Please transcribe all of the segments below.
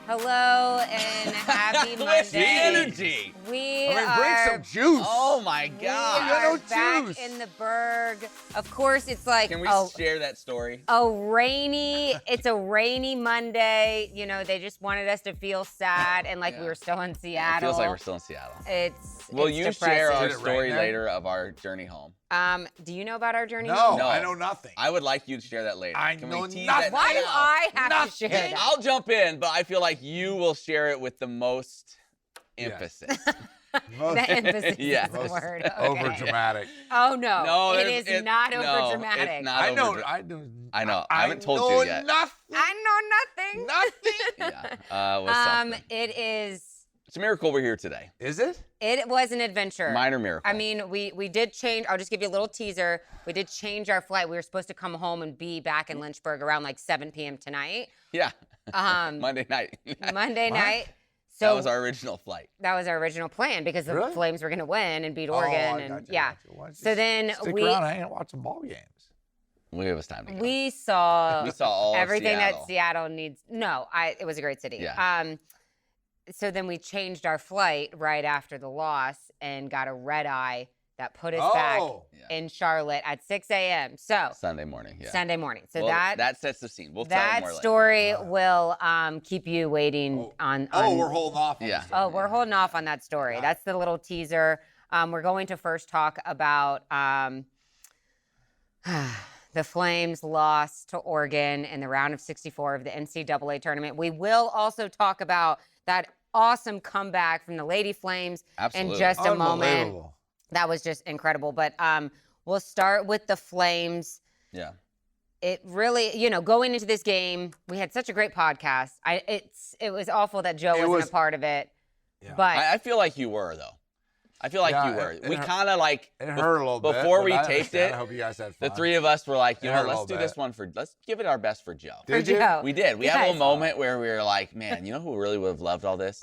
Hello and happy Monday. The energy. We bring are some juice. Oh my we God. are no back juice. in the Berg. Of course, it's like Can we share that story? it's a rainy Monday. You know, they just wanted us to feel sad and like we were still in It Seattle. feels like we're still in Seattle. It's Will you share depressing. our Did it story rain there? later of our journey home? Do you know about our journey No, home? No. I know nothing. I would like you to share that later. I Can know we tease nothing. that Why do now? I have to share that? I'll jump in, but I feel like you will share it with the most emphasis. Most The emphasis Yeah. is the Most word. Okay. over dramatic. Oh no, No, it there's- is not over no, dramatic. It's not I know. over- I know. I haven't told you yet. Nothing. I know nothing. Nothing. Yeah. What's something? It is. It's a miracle we're here today. Is it? It was an adventure. Minor miracle. I mean, we did change. I'll just give you a little teaser. We did change our flight. We were supposed to come home and be back in Lynchburg around like 7 p.m. tonight. Yeah. Monday Monday night. night. So That was our original flight. original plan because the Really? Flames were going to win and beat Oh, Oregon. I and gotcha, yeah. gotcha. Why don't you So then stick we around, hang and watch some ball games. We have time to go. we saw We saw all of everything Seattle. that Seattle needs. No, it was a great city. Yeah. So then we changed our flight right after the loss and got a red eye that put us back Yeah. in Charlotte at 6 a.m. So Sunday morning. Yeah. Sunday morning. So Well, that sets the scene. We'll tell them that more later. story will keep you waiting on. We're holding off. On Yeah. this story. Oh, we're holding off on that story. Got it. That's the little teaser. We're going to first talk about the Flames lost to Oregon in the round of 64 of the NCAA tournament. We will also talk about that awesome comeback from the Lady Flames Absolutely. in just a moment. Unbelievable. That was just incredible. But we'll start with the Flames. Yeah. It really, going into this game, we had such a great podcast. It was awful that Joe wasn't a part of it. Yeah. But I feel like you were, though. I feel like Yeah, you were. it We hurt- kind of like It hurt a little bit. before but we I taped understand. it. I hope you guys had the fun. three of us were like, It hurt a let's little do bit. this one let's give it our best for Joe. Did for you? Joe. We did. We had a Yes. little moment where we were like, man, you know who really would have loved all this?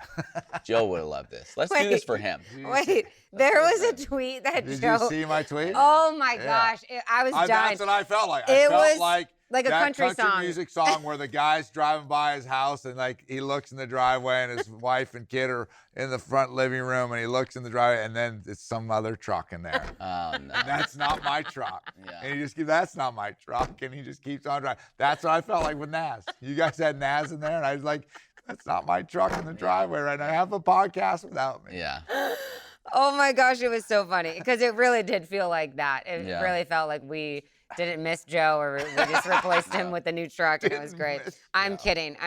Joe would have loved this. Let's do this Wait. for him. Wait, there was a tweet that Did Joe. you see my tweet? Oh my Yeah. gosh, I was dying. That's what I felt like. I It felt was like like a that country song. music song where the guy's driving by his house and like he looks in the driveway and his wife and kid are in the front living room and he looks in the driveway and then it's some other truck in there. No. And that's not my truck. Yeah. And he just keeps, that's not my truck. And he just keeps on driving. That's what I felt like with Naz. You guys had Naz in there and I was like, that's not my truck in the driveway right now. I have a podcast without me. Yeah. Oh my gosh, it was so funny because it really did feel like that. It Yeah. really felt like we didn't miss Joe or we just replaced him with a new truck and it was great. miss I'm Joe.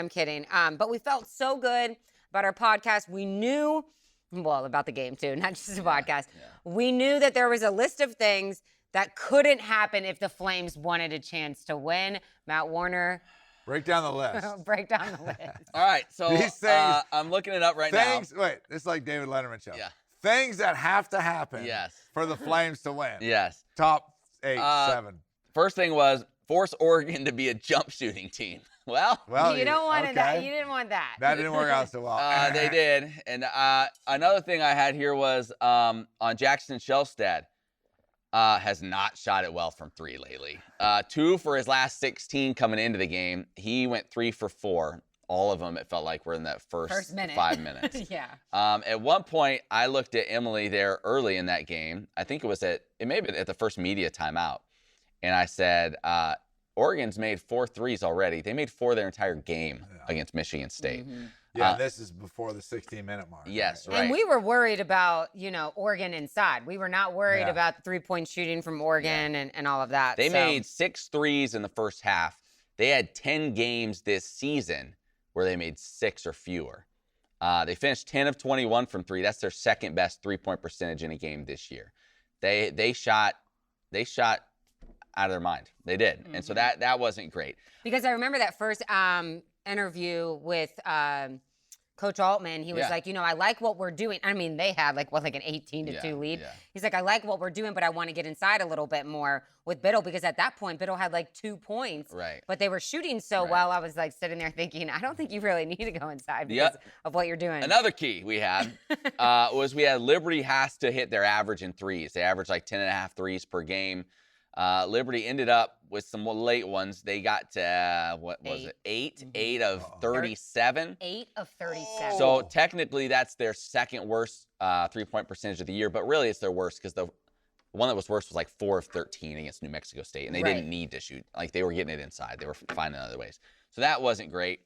kidding. But we felt so good about our podcast. We knew, well, about the game too, not just the podcast. yeah. We knew that there was a list of things that couldn't happen if the Flames wanted a chance to win. Matt Warner, Break down the list. break down the list. All right. So These things- I'm looking it up right Things, wait, this is like David Letterman show. Yeah. Things that have to happen Yes. for the Flames to win. now. Yes. Top 8, 7. First thing was force Oregon to be a jump shooting team. Well, You don't want that. okay. You didn't want that. That didn't work out so well. they did. And another thing I had here was on Jackson Shelstad. Has not shot it well from 3 lately. 2 for his last 16 coming into the game. He went 3 for 4. All of them, it felt like, were in that first minute. 5 minutes. Yeah. At one point, I looked at Emily there early in that game. I think it may have been at the first media timeout. And I said, Oregon's made 4 threes already. They made 4 their entire game against Michigan State. Mm-hmm. Yeah, this is before the 16-minute mark. Yes, right? right. And we were worried about, Oregon inside. We were not worried Yeah. about the three-point shooting from Oregon and all of that. They So- made 6 threes in the first half. They had 10 games this season where they made 6 or fewer. They finished 10 of 21 from 3. That's their second best three-point percentage in a game this year. They shot out of their mind. They did. And so that wasn't great. Because I remember that first interview with Coach Altman. He was Yeah. like, I like what we're doing. I mean, they had like an 18-2 lead. yeah. He's like, I like what we're doing, but I want to get inside a little bit more with Biddle because at that point, Biddle had like 2 points. Right. But they were shooting so Right. well. I was like sitting there thinking, I don't think you really need to go inside Yeah. because of what you're doing. Another key we had was we had Liberty has to hit their average in threes. They average like 10.5 threes per game. Liberty ended up with some late ones. They got to, what was it, 8? Mhm. 8 of 37. 8 of 37. So technically, that's their second worst 3-point percentage of the year, but really it's their worst because the one that was worse was like 4 of 13 against New Mexico State, and they didn't need to shoot. Like, they were getting it inside. They were finding other ways. So that wasn't great.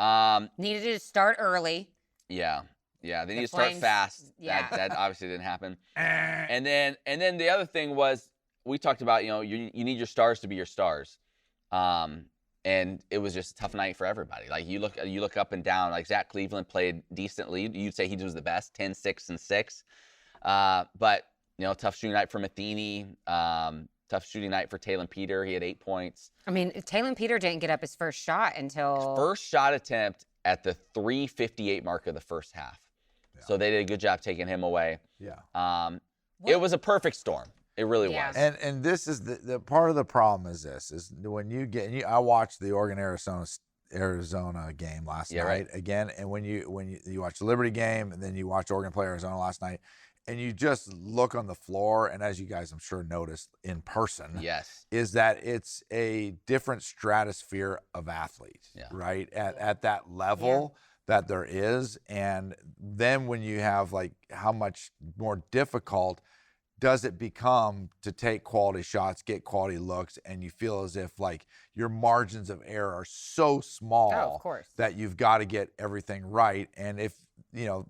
Needed to start early. Yeah. They need to Flames, start fast. yeah. That obviously didn't happen. And then the other thing was, we talked about, you need your stars to be your stars. And it was just a tough night for everybody. Like, you look up and down. Like, Zach Cleveland played decently. You'd say he was the best, 10, 6, and 6. But tough shooting night for Matheny. Tough shooting night for Talon Peter. He had 8 points. I mean, Talon Peter didn't get up his first shot until First shot attempt at the 3:58 mark of the first half. Yeah. So they did a good job taking him away. Yeah. It was a perfect storm. It really was. And this is the part of the problem is when you I watched the Oregon Arizona game last night again, and when you watch the Liberty game and then you watch Oregon play Arizona last night, and you just look on the floor, and as you guys I'm sure noticed in person, is that it's a different stratosphere of athletes, right? At that level that there is, and then when you have like how much more difficult does it become to take quality shots, get quality looks, and you feel as if like your margins of error are so small of course, that you've got to get everything right. And if, the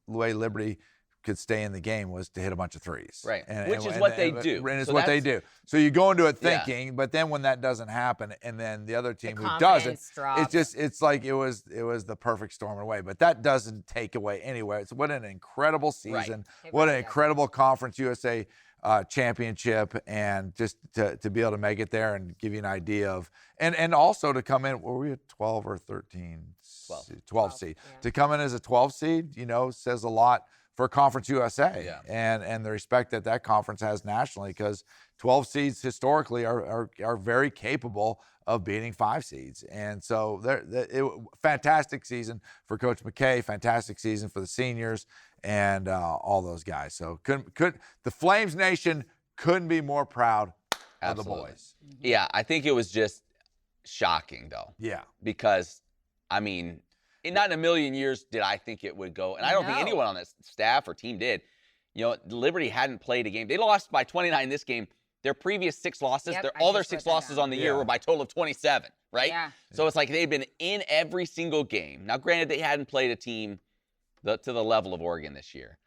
way Liberty could stay in the game was to hit a bunch of threes. Right, which is what they do. And it's what they do. So you go into it thinking, but then when that doesn't happen, and then the other team who doesn't, it's like it was the perfect storm away. But that doesn't take away anyway. It's what an incredible season. Right. What an incredible Conference USA championship, and just to be able to make it there and give you an idea of, and also to come in, were we at 12 or 13? 12 seed. Yeah. To come in as a 12 seed, says a lot for Conference USA and the respect that conference has nationally, because 12 seeds historically are very capable of beating 5 seeds. And so fantastic season for Coach McKay, fantastic season for the seniors and all those guys. So the Flames Nation couldn't be more proud of the boys. Yeah, I think it was just shocking though. Yeah. Because, I mean, not in a million years did I think it would go. And I don't think anyone on this staff or team did. Liberty hadn't played a game. They lost by 29 this game. Their previous 6 losses, all their 6 losses on the year were by a total of 27, right? Yeah. So it's like they've been in every single game. Now, granted, they hadn't played a team to the level of Oregon this year.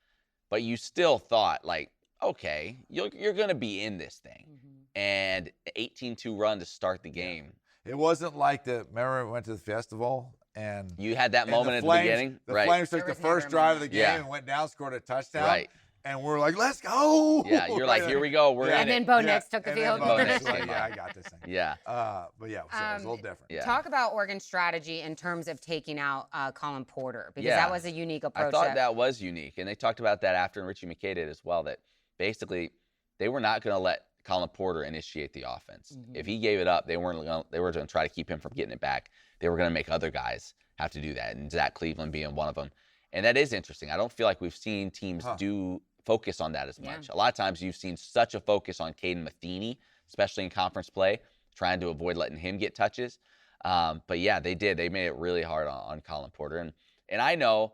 But you still thought, like, okay, you're going to be in this thing. Mm-hmm. And 18-2 run to start the game. It wasn't like remember we went to the festival? And you had that moment at the beginning. The Flames took the first drive of the game and went down, scored a touchdown. Right. And we're like, let's go. Yeah, you're like, here we go. We're in and then Bo Nix took the field. Bo Nix was like, I got this thing. Yeah. But yeah, so it was a little different. Yeah. Talk about Oregon's strategy in terms of taking out Colin Porter, because that was a unique approach. I thought that was unique. And they talked about that after, and Richie McKay did as well, that basically they were not going to let Colin Porter initiate the offense. Mm-hmm. If he gave it up, they were going to try to keep him from getting it back. They were going to make other guys have to do that, and Zach Cleveland being one of them. And that is interesting. I don't feel like we've seen teams focus on that as much. A lot of times you've seen such a focus on Caden Matheny, especially in conference play, trying to avoid letting him get touches. But yeah, they did. They made it really hard on Colin Porter. And I know,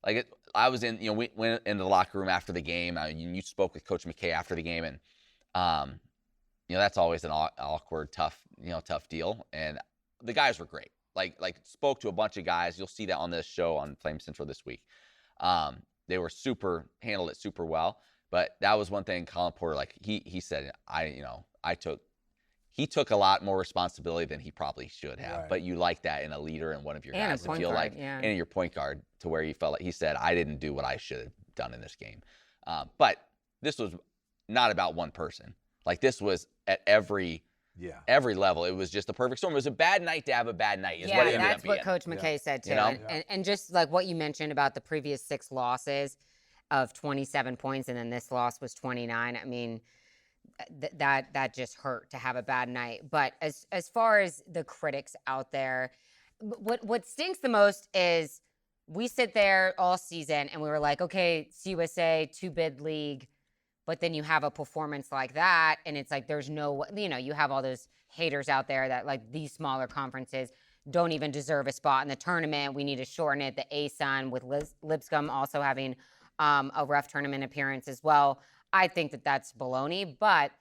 like, I was in, we went into the locker room after the game. You spoke with Coach McKay after the game, and that's always an awkward, tough deal. And the guys were great. Like spoke to a bunch of guys. You'll see that on this show on Flame Central this week. They were handled it super well. But that was one thing Colin Porter, like he said, he took a lot more responsibility than he probably should have. Right. But you like that in a leader and one of your guys to feel like, and your point guard, to where he felt like he said, I didn't do what I should have done in this game. But this was not about one person. Like, this was at every level. It was just a perfect storm. It was a bad night to have a bad night. Is what it ended up being. That's what Coach McKay said too. And just like what you mentioned about the previous 6 losses of 27 points, and then this loss was 29. I mean, that just hurt to have a bad night. But as far as the critics out there, what stinks the most is we sit there all season and we were like, okay, CUSA 2-bid league, But then you have a performance like that, and it's like there's no, you have all those haters out there that like these smaller conferences don't even deserve a spot in the tournament. We need to shorten it. The ASUN with Lipscomb also having a rough tournament appearance as well. I think that that's baloney. But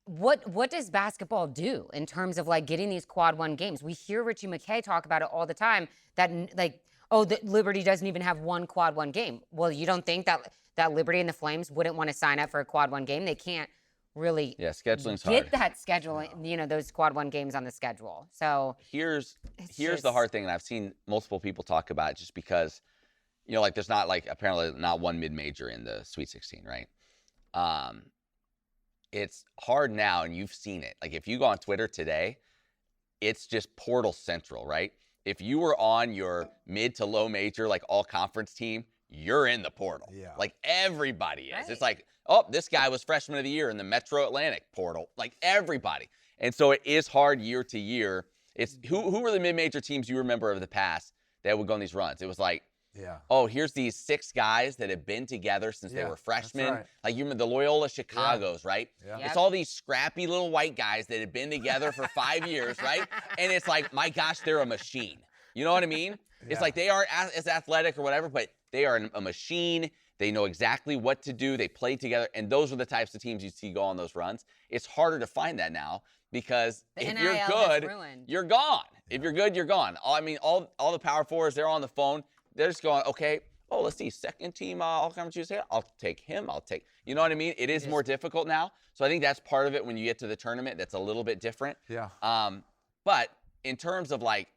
what does basketball do in terms of like getting these quad one games? We hear Richie McKay talk about it all the time that like, oh, that Liberty doesn't even have one quad one game. Well, you don't think that Liberty and the Flames wouldn't want to sign up for a quad one game? They can't really scheduling's get hard. that scheduling, those quad one games on the schedule. So here's the hard thing, and I've seen multiple people talk about it just because, like there's not like apparently not one mid-major in the Sweet 16, right? It's hard now, and you've seen it. Like if you go on Twitter today, it's just portal central, right? If you were on your mid to low major, like all conference team, you're in the portal. Yeah. Like everybody is. Right. It's like, oh, this guy was freshman of the year in the Metro Atlantic portal. Like everybody. And so it is hard year to year. It's who were the mid-major teams you remember of the past that would go on these runs? It was like, oh, here's these 6 guys that have been together since they were freshmen. Right. Like you remember the Loyola Chicagos, right? Yeah. It's all these scrappy little white guys that have been together for 5 years, right? And it's like, my gosh, they're a machine. You know what I mean? It's like they aren't as athletic or whatever, but they are a machine. They know exactly what to do. They play together. And those are the types of teams you see go on those runs. It's harder to find that now because if you're good, you're gone. If you're good, you're gone. All the power forwards, they're on the phone. They're just going, okay, oh, let's see, second team all-conference USA. I'll take him. You know what I mean? It is more difficult now. So I think that's part of it when you get to the tournament. That's a little bit different. Yeah. But in terms of like,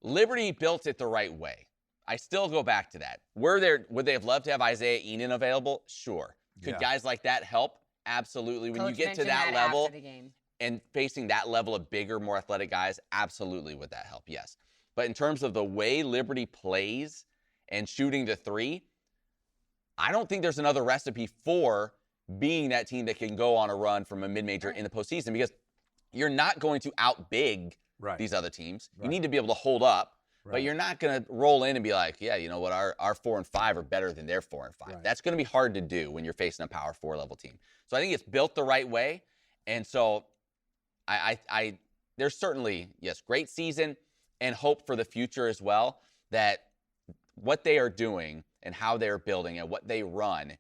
Liberty built it the right way. I still go back to that. Would they have loved to have Isaiah Enan available? Sure. Could guys like that help? Absolutely. When Coach you get to that mentioned level after the game. and facing that level of bigger, more athletic guys, absolutely would that help? Yes. But in terms of the way Liberty plays and shooting the three, I don't think there's another recipe for being that team that can go on a run from a mid-major in the postseason because you're not going to out-big these other teams. You need to be able to hold up, but you're not going to roll in and be like, yeah, you know what, our 4 and 5 are better than their 4 and 5. That's going to be hard to do when you're facing a Power 4 level team. So I think it's built the right way. And so I there's certainly, yes, great season and hope for the future as well, that what they are doing and how they're building and what they run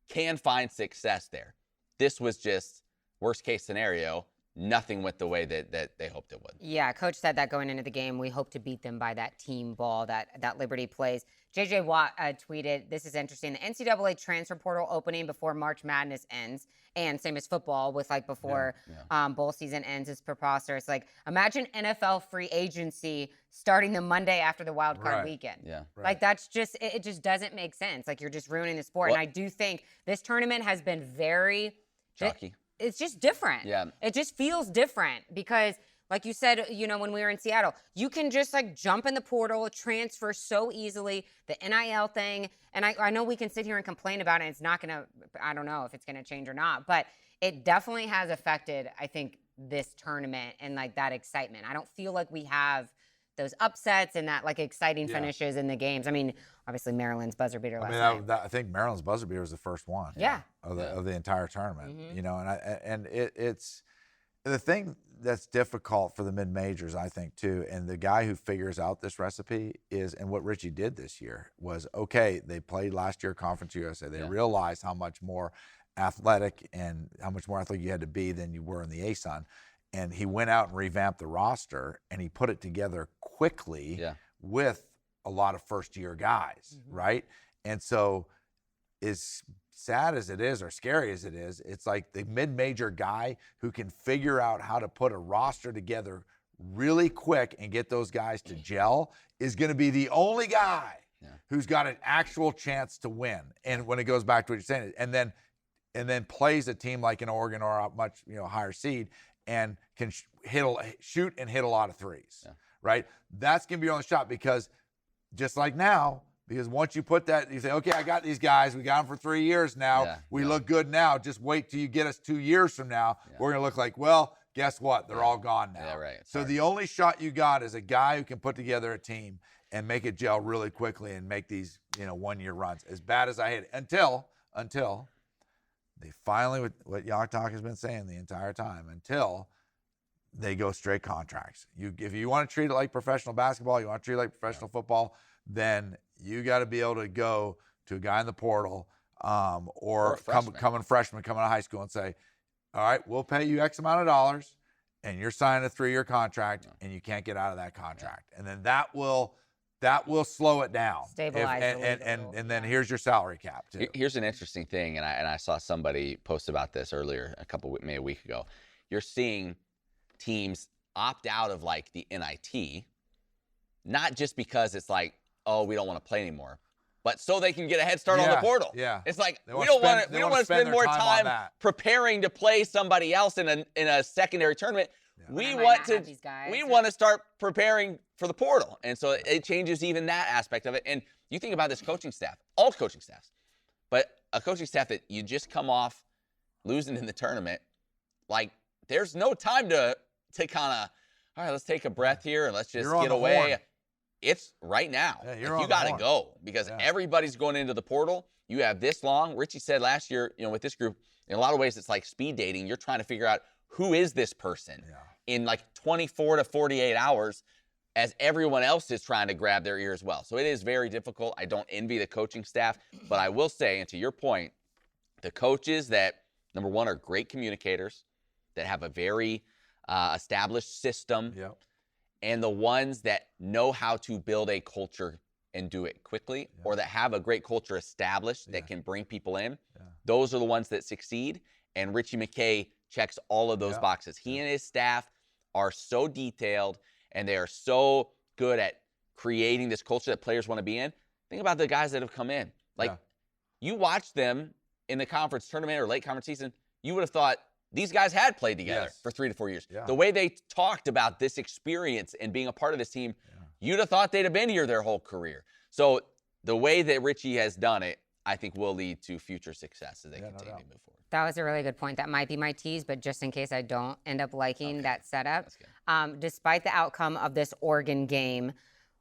can find success there. This was just worst case scenario. Nothing went the way that they hoped it would. Yeah, Coach said that going into the game, we hope to beat them by that team ball that Liberty plays. JJ Watt tweeted, this is interesting, the NCAA transfer portal opening before March Madness ends, and same as football with like before bowl season ends is preposterous. Like imagine NFL free agency starting the Monday after the wild card weekend. Yeah. Like that's just, it just doesn't make sense. Like you're just ruining the sport. And I do think this tournament has been very chalky. It's just different. Yeah. It just feels different because, like you said, when we were in Seattle, you can just like jump in the portal, transfer so easily, the NIL thing. And I know we can sit here and complain about it. It's not going to, I don't know if it's going to change or not, but it definitely has affected, I think, this tournament and like that excitement. I don't feel like we have those upsets and that like exciting finishes in the games. I mean, obviously Maryland's buzzer beater last night. I think Maryland's buzzer beater was the first one. Of the entire tournament. And it's the thing that's difficult for the mid majors, I think too. And the guy who figures out this recipe is, and what Richie did this year was, okay, they played last year Conference USA. They realized how much more athletic and how much more athletic you had to be than you were in the ASUN. And he went out and revamped the roster, and he put it together quickly with a lot of first-year guys, right? And so as sad as it is or scary as it is, it's like the mid-major guy who can figure out how to put a roster together really quick and get those guys to gel is going to be the only guy who's got an actual chance to win. And when it goes back to what you're saying, and then plays a team like an Oregon or a much higher seed and can shoot and hit a lot of threes, right? That's going to be your only shot because just like now, because once you put that, you say, okay, I got these guys. We got them for 3 years now. We look good now. Just wait till you get us 2 years from now. We're going to look like, well, guess what? They're all gone now. Yeah, right. So the only shot you got is a guy who can put together a team and make it gel really quickly and make these 1-year runs. As bad as I hate it, until they finally, what Yaktak has been saying the entire time, until they go straight contracts. If you want to treat it like professional basketball, you want to treat it like professional football, then you got to be able to go to a guy in the portal or coming freshman, coming out of high school and say, all right, we'll pay you X amount of dollars and you're signing a 3-year contract and you can't get out of that contract. And then that will slow it down. Stabilize and then here's your salary cap too. Here's an interesting thing, and I saw somebody post about this earlier, maybe a week ago. You're seeing teams opt out of like the NIT, not just because it's like, oh, we don't want to play anymore, but so they can get a head start on the portal. Yeah. It's like we don't want to spend more time preparing to play somebody else in a secondary tournament. Yeah. We want to start preparing for the portal. And so it changes even that aspect of it. And you think about this coaching staff, all coaching staffs, but a coaching staff that you just come off losing in the tournament, like there's no time to kind of, all right, let's take a breath here and let's just get away. Horn. It's right now. Yeah, you got to go because everybody's going into the portal. You have this long. Richie said last year, with this group, in a lot of ways, it's like speed dating. You're trying to figure out who is this person in like 24 to 48 hours as everyone else is trying to grab their ear as well. So it is very difficult. I don't envy the coaching staff, but I will say, and to your point, the coaches that, number one, are great communicators, that have a very established system, and the ones that know how to build a culture and do it quickly, or that have a great culture established that can bring people in, those are the ones that succeed. And Richie McKay checks all of those boxes. He and his staff are so detailed, and they are so good at creating this culture that players want to be in. Think about the guys that have come in. Like, you watch them in the conference tournament or late conference season, you would have thought these guys had played together for 3 to 4 years. The way they talked about this experience and being a part of this team, you'd have thought they'd have been here their whole career. So the way that Richie has done it, I think will lead to future success as they continue to move forward. That was a really good point. That might be my tease, but just in case I don't end up liking that setup, despite the outcome of this Oregon game,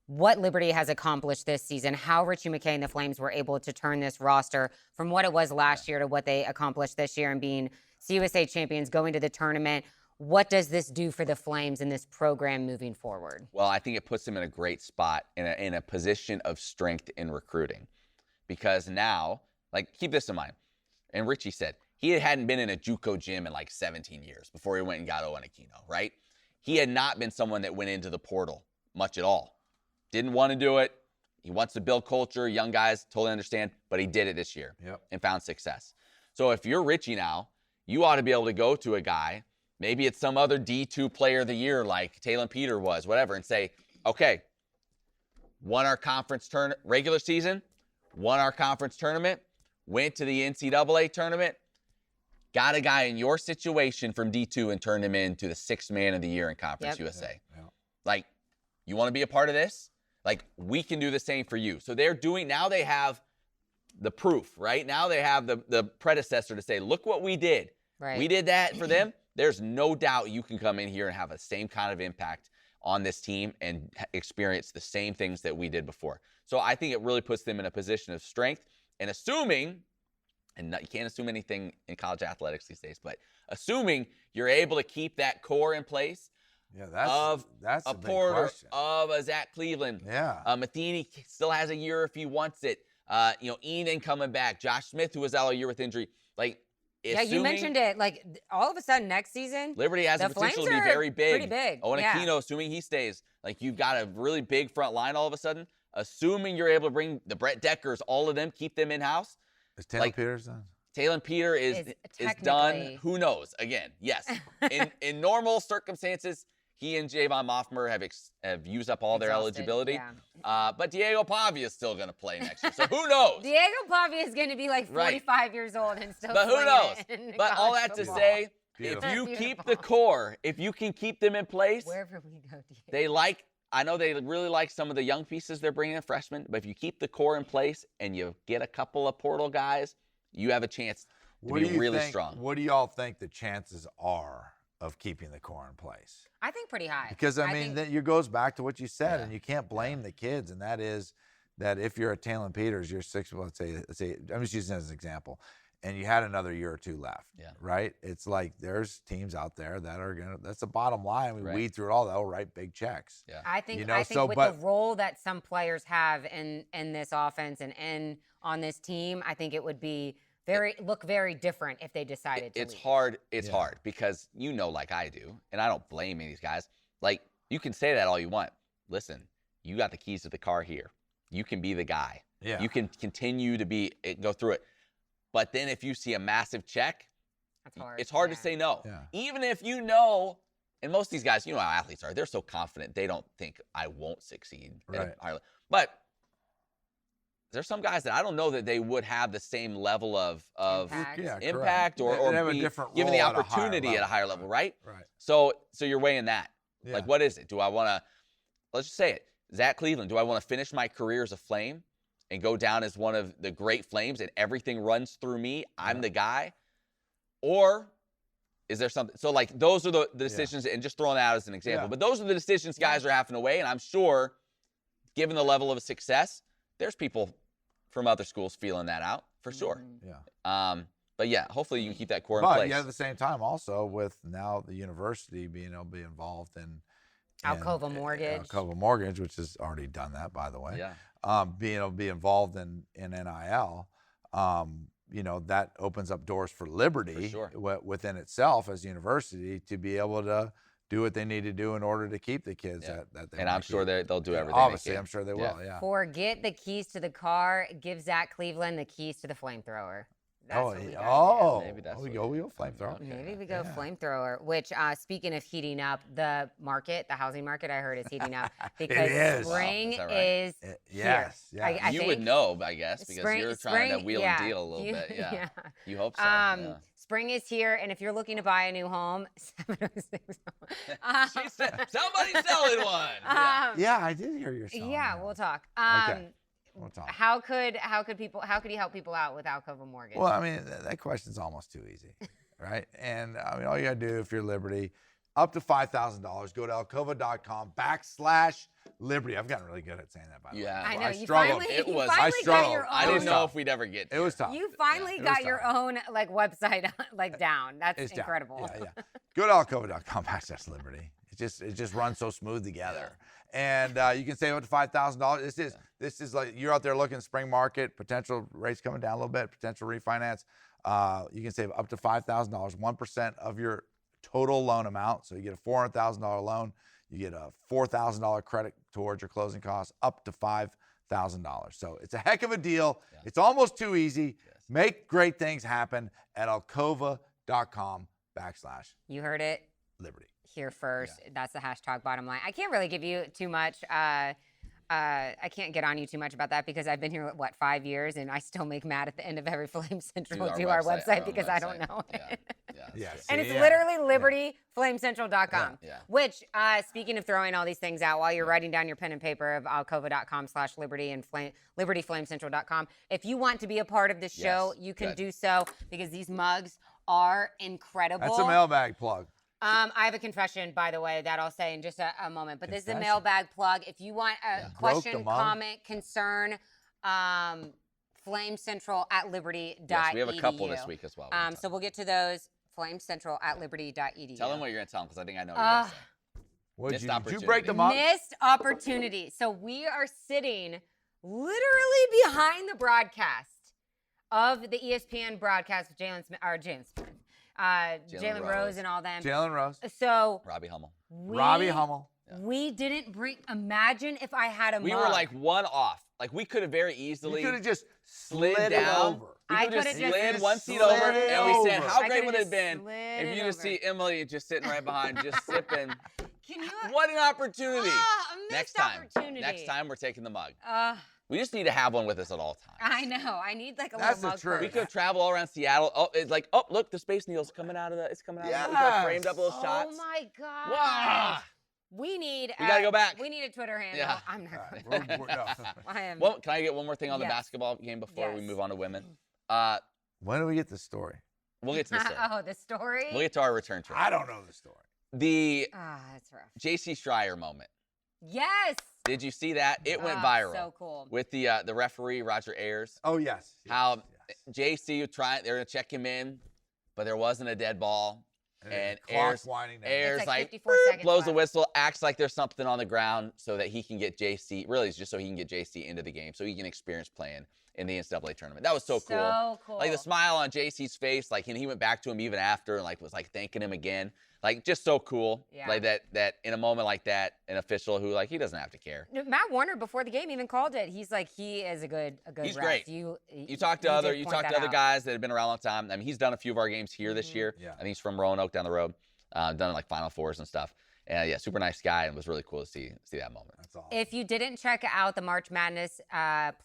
what Liberty has accomplished this season, how Richie McKay and the Flames were able to turn this roster from what it was last year to what they accomplished this year and being CUSA champions, going to the tournament. What does this do for the Flames in this program moving forward? Well, I think it puts them in a great spot, in a position of strength in recruiting. Because now, like, keep this in mind, and Richie said, he hadn't been in a JUCO gym in like 17 years before he went and got Owen Aquino, right? He had not been someone that went into the portal much at all. Didn't want to do it. He wants to build culture. Young guys totally understand, but he did it this year and found success. So if you're Richie now, you ought to be able to go to a guy, maybe it's some other D2 player of the year like Talon Peter was, whatever, and say, okay, won our conference regular season, won our conference tournament, went to the NCAA tournament, got a guy in your situation from D2 and turned him into the 6th man of the year in Conference USA. Like, you want to be a part of this? Like, we can do the same for you. So now they have the proof, right? Now they have the predecessor to say, look what we did. Right. We did that for them. There's no doubt you can come in here and have the same kind of impact on this team and experience the same things that we did before. So I think it really puts them in a position of strength. And assuming, and you can't assume anything in college athletics these days, but assuming you're able to keep that core in place that's a Porter, question. Of a Zach Cleveland. Matheny still has a year if he wants it. Enan coming back. Josh Smith, who was out a year with injury. Like, you mentioned it. Like, all of a sudden next season, Liberty has the potential to be very big. Pretty big. Owen Aquino, assuming he stays. Like, you've got a really big front line all of a sudden. Assuming you're able to bring the Brett Deckers, all of them, keep them in-house. Is Talon Peters done? Talon Peter is done. Who knows? Again, yes. In normal circumstances, he and Javon Moffmer have used up all their eligibility. But Diego Pavia is still going to play next year. So who knows? Diego Pavia is going to be like 45 years old and still But who knows? But all that football. To say, if you keep the core, if you can keep them in place, wherever we go, Diego. I know they really like some of the young pieces they're bringing in, freshmen, but if you keep the core in place and you get a couple of portal guys, you have a chance to be really strong. What do y'all think the chances are of keeping the core in place? I think pretty high. Because, I mean, it goes back to what you said, and you can't blame the kids, and that is that if you're a Talon Peters, you're 6, let's say, I'm just using that as an example, and you had another year or two left, Yeah. right? It's like there's teams out there that are gonna. That's the bottom line. We Right. weed through it all. They'll write big checks. Yeah. I think You know, I think so, with but- the role that some players have in this offense and on this team, I think it would be look very different if they decided to It's leave. hard. It's Yeah. hard because like I do, and I don't blame any of these guys. Like, you can say that all you want. Listen, you got the keys to the car here. You can be the guy. Yeah. You can continue to go through it. But then if you see a massive check, That's hard. it's hard yeah. to say no. Yeah. Even if you know, and most of these guys, you know how athletes are. They're so confident. They don't think I won't succeed. at a Right. higher level. But there's some guys that I don't know that they would have the same level of Impact. Yeah, correct. impact They or have a be different given the role at a higher opportunity at a higher level, right? Right. So you're weighing that. Yeah. Like, what is it? Do I want to, let's just say it, Zach Cleveland, do I want to finish my career as a Flame and go down as one of the great Flames and everything runs through me? I'm the guy. Or is there something? So, like, those are the decisions, and just throwing that out as an example. Yeah. But those are the decisions guys are having to weigh, and I'm sure, given the level of success, there's people from other schools feeling that out, for sure. Yeah. But yeah, hopefully you can keep that core in But place. yeah, at the same time, also with now the university being able to be involved in Alcova Mortgage. Alcova Mortgage, which has already done that, by the way. Yeah. Being able to be involved in NIL, you know, that opens up doors for Liberty For within itself as a university to be able to do what they need to do in order to keep the kids that they And wanna I'm sure keep. they'll do everything. Obviously, they can. I'm sure they will. Yeah. Forget the keys to the car. Give Zach Cleveland the keys to the flamethrower. That's what we gotta do. Maybe that's we what go. it We is. go flamethrower. Okay. Maybe we go Yeah. flamethrower, which speaking of heating up, the housing market, I heard is heating up because is. spring Wow, is that right? is Yes. here. Yeah. I You think would know, I guess, because spring- you're trying to spring- wheel yeah, and deal a little you- bit. Yeah. yeah. You hope so. Yeah. Spring is here, and if you're looking to buy a new home, 706. She said, somebody's selling one. Yeah. Yeah, I did hear your song. Yeah, we'll talk. Okay. We'll talk. How could he help people out with Alcova Mortgage? Well, I mean, that question's almost too easy, right? And I mean, all you gotta do if you're Liberty, up to $5,000, go to alcova.com/Liberty. I've gotten really good at saying that, by the way. Yeah. I know I you struggled. finally, It you was- finally I got struggled. your own. I It didn't was know tough. if we'd ever get It there. was tough. You finally It was got your tough. own like website like down. That's It's down. incredible. Yeah. Go to alcova.com/Liberty. It just runs so smooth together. And you can save up to $5,000. This is like you're out there looking at spring market, potential rates coming down a little bit, potential refinance. You can save up to $5,000, 1% of your total loan amount. So you get a $400,000 loan, you get a $4,000 credit towards your closing costs, up to $5,000. So it's a heck of a deal. Yeah. It's almost too easy. Yes. Make great things happen at alcova.com/Liberty. You heard it here first. That's the hashtag bottom line. I can't really give you too much. I can't get on you too much about that because I've been here, 5 years, and I still make Matt at the end of every Flame Central do our website because I don't know it. Yes. And it's Yeah. literally libertyflamecentral.com. Yeah. Which, speaking of throwing all these things out, while you're writing down your pen and paper of alcova.com/Liberty and libertyflamecentral.com, if you want to be a part of this show, you can do so because these mugs are incredible. That's a mailbag plug. I have a confession, by the way, that I'll say in just a moment. But this is a Confession? mailbag plug. If you want a Broke the question, mug? comment, concern, flamecentral@liberty.edu. Yes, we have a couple this week as well. So we'll get to those. Flamecentral@liberty.edu. Tell them what you're going to tell them because I think I know what you're going to say. Did Missed you break the mug? Missed opportunity. So we are sitting literally behind the broadcast of the ESPN broadcast with Jalen Rose Rose. and all them. Jalen Rose. So Robbie Hummel. Robbie Hummel. We didn't bring. Imagine if I had a mug. We were like one off. Like, we could have very easily You could have just slid slid down. it over. We I could have coulda just just slid one seat slid over, it and we said, over. how I great coulda would it have just been slid if it you just over. see Emily just sitting right behind, just sipping. Can you? What an opportunity. A missed Next time. opportunity. Next time, we're taking the mug. Uh, We just need to have one with us at all times. I know. I need like a That's little the mug. truth. We purse. could have traveled all around Seattle. Oh, it's like, oh, look, the Space Needle's coming out of the. It's coming out. We could have framed up little shots. Oh my god. Wow. We need. We gotta go back. We need a Twitter handle. Yeah. I'm not. All right, no. I am. Well, can I get one more thing on the Yes. basketball game before we Yes. move on to women? When do we get the story? We'll get to the story. Oh, the story. We'll get to our return trip. I don't know the story. The That's rough. J.C. Schreier moment. Yes. Did you see that? It went Oh, viral So cool. with the referee Roger Ayers. Oh, yes. How JC, they're going to check him in, but there wasn't a dead ball. And clock's winding down. Ayers like like 54 seconds blows the left. whistle, acts like there's something on the ground so that he can get JC. Really, it's just so he can get JC into the game, so he can experience playing in the NCAA tournament. That was so cool. So cool. Like the smile on JC's face, like, and he went back to him even after and like was like thanking him again. Like, just so cool. Yeah. Like that in a moment like that, an official who, like, he doesn't have to care. Matt Warner before the game even called it. He's like, he is a good He's ref. great. You talk to other did point that out. guys that have been around a long time. I mean, he's done a few of our games here this year. Yeah. I think he's from Roanoke down the road. Done like Final Fours and stuff. And yeah, super nice guy, and it was really cool to see that moment. That's awesome. If you didn't check out the March Madness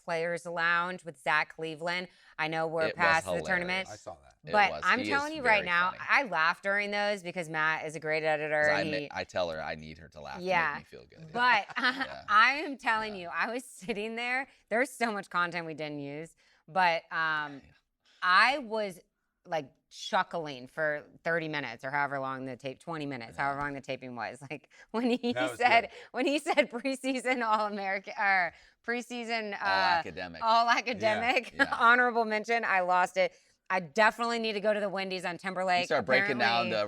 Players Lounge with Zach Cleveland, I know we're It was past the hilarious. tournament. I saw that. It But was. I'm He telling is you right very now, funny. I laugh during those because Matt is a great editor. I tell her I need her to laugh Yeah. to make me feel good. But I am telling you, I was sitting there. There's so much content we didn't use, but I was like chuckling for 30 minutes or however long the 20 minutes, however long the taping was. Like when he said preseason All-American or preseason all academic Yeah. honorable mention, I lost it. I definitely need to go to the Wendy's on Timberlake. You start breaking down the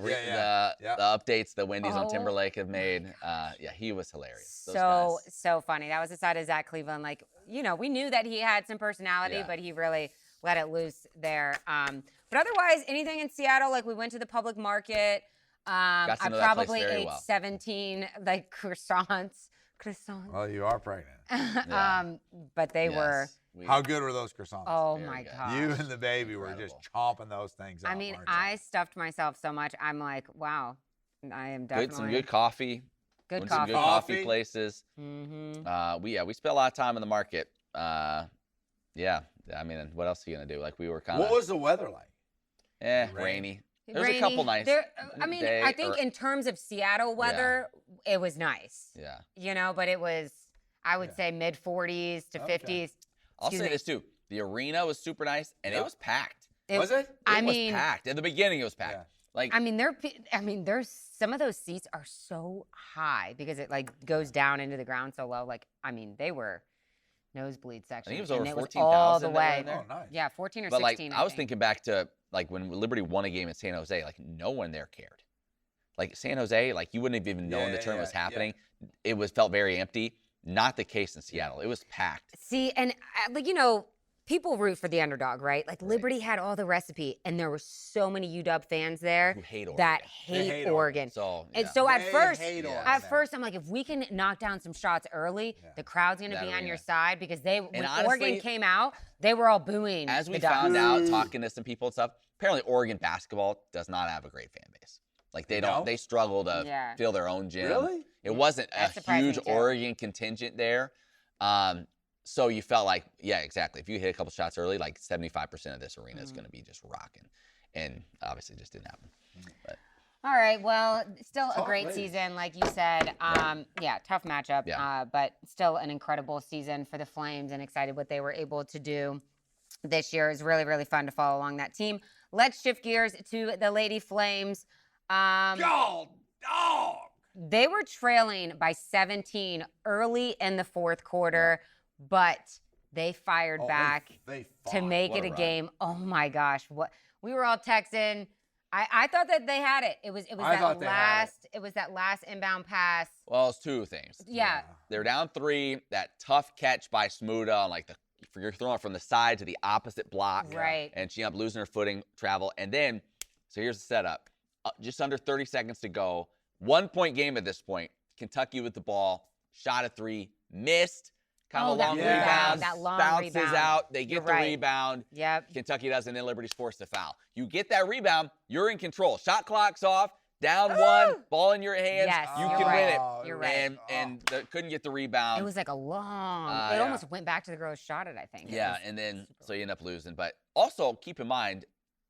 updates the Wendy's on Oh Timberlake have made. He was hilarious. Those So funny. That was the side of Zach Cleveland. Like, we knew that he had some personality, but he really let it loose there. But otherwise, anything in Seattle, like we went to the public market. I probably ate 17 like croissants. Well, you are pregnant. But they were. How good were those croissants? Oh my God. You and the baby were just chomping those things out. I mean, I stuffed myself so much. I'm like, wow, I am definitely. Some good coffee. Good Some coffee. good coffee places. Mm-hmm. We spent a lot of time in the market. I mean, what else are you gonna do? Like we were kind of. What was the weather like? Rainy. There was a couple nice. I think in terms of Seattle weather, it was nice. Yeah. But it was, I would say mid 40s to 50s. I'll say this too. The arena was super nice, and it was packed. Was it? It was packed. At the beginning, it was packed. Yeah. Like, there's some of those seats are so high because it like goes down into the ground so low. Like, they were nosebleed section. I think it was over 14,000 all the way. Oh, nice. Yeah, 14 or but 16. Like, I was thinking back to like when Liberty won a game in San Jose. Like, no one there cared. Like San Jose, like you wouldn't have even known the tournament was happening. It felt very empty. Not the case in Seattle. It was packed. See, and people root for the underdog, right? Like Liberty had all the recipe, and there were so many UW fans there who hate Oregon. that hate Oregon. So, and so at first, I'm like, if we can knock down some shots early, the crowd's going to be on your side because when honestly, Oregon came out, they were all booing. As we found out, talking to some people and stuff, apparently Oregon basketball does not have a great fan base. Like they struggle to fill their own gym. Really? It wasn't a huge Oregon contingent there. So you felt like, exactly. If you hit a couple shots early, like 75% of this arena is going to be just rocking. And obviously it just didn't happen. But. All right. Well, still a great season, like you said. Tough matchup, but still an incredible season for the Flames, and excited what they were able to do this year. It's really, really fun to follow along that team. Let's shift gears to the Lady Flames. They were trailing by 17 early in the fourth quarter, but they fired back to make it a game. Oh my gosh. We were all texting. I thought that they had it. It was that last inbound pass. Well, it's two things. Yeah. They're down 3. That tough catch by Smuda on you're throwing it from the side to the opposite block. Right. And she ended up losing her footing, travel. And then, so here's the setup. Just under 30 seconds to go. 1-point game at this point. Kentucky with the ball. Shot a 3. Missed. Kind of a long rebound. That long bounces rebound. out. They get the rebound. Yep. Kentucky doesn't, and Liberty's forced to foul. You get that rebound, you're in control. Shot clock's off. Down 1, ball in your hands. Yes, you can win it. You're right. And couldn't get the rebound. It was like a long. It almost went back to the girl who shot it, I think. Yeah, and then so you end up losing. But also keep in mind,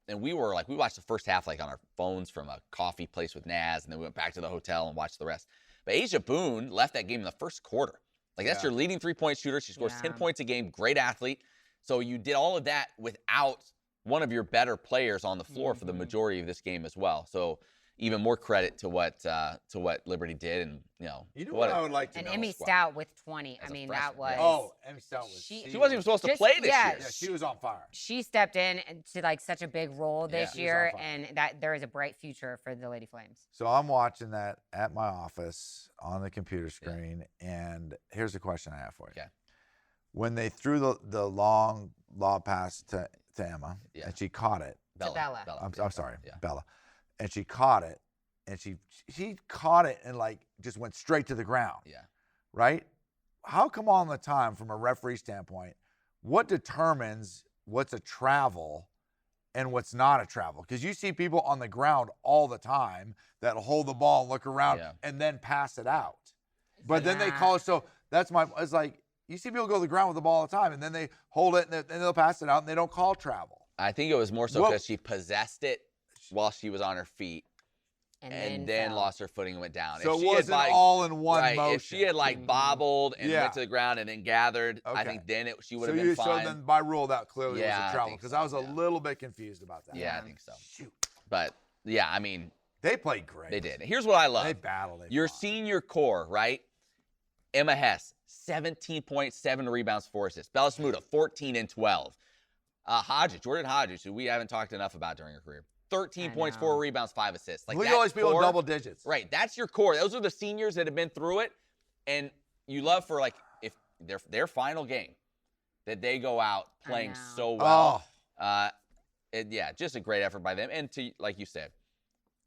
and we watched the first half like on our phones from a coffee place with Naz, and then we went back to the hotel and watched the rest. But Asia Boone left that game in the first quarter. Like that's your leading 3-point shooter. She scores 10 points a game. Great athlete. So you did all of that without one of your better players on the floor for the majority of this game as well. So even more credit to what Liberty did, and what I would like to and know. Emmy Stout with 20. As I a mean, freshman, that was. Oh, Emmy Stout was. She wasn't even supposed to play this year. Yeah, she was on fire. She stepped in to like such a big role this She was year, on fire. and that there is a bright future for the Lady Flames. So I'm watching that at my office on the computer screen, and here's the question I have for you. Okay. When they threw the long lob pass to Emma, and she caught it. Bella. I'm sorry, Bella. And she caught it, and she caught it and like just went straight to the ground. Yeah. Right? How come all the time, from a referee standpoint, what determines what's a travel and what's not a travel? Because you see people on the ground all the time that hold the ball and look around and then pass it out. But then they call it. So it's like, you see people go to the ground with the ball all the time, and then they hold it and they'll pass it out, and they don't call travel. I think it was more so because she possessed it while she was on her feet, and then lost her footing and went down. So it wasn't all in one motion. If she had bobbled and went to the ground and then gathered, I think then she would have been fine. So then by rule that clearly was a travel, because I was a a little bit confused about that. Yeah, I think so. Shoot. But yeah, I mean, they played great. They did. Here's what I love. They battled. Your senior core, right? Emma Hess, 17.7 rebounds, 4 assists. Bella Smuda, 14 and 12. Jordan Hodges, who we haven't talked enough about during her career, 13 points, 4 rebounds, 5 assists. Look at all these people in double digits. Right, that's your core. Those are the seniors that have been through it, and you love for like if their final game that they go out playing so well. Just a great effort by them, and to like you said,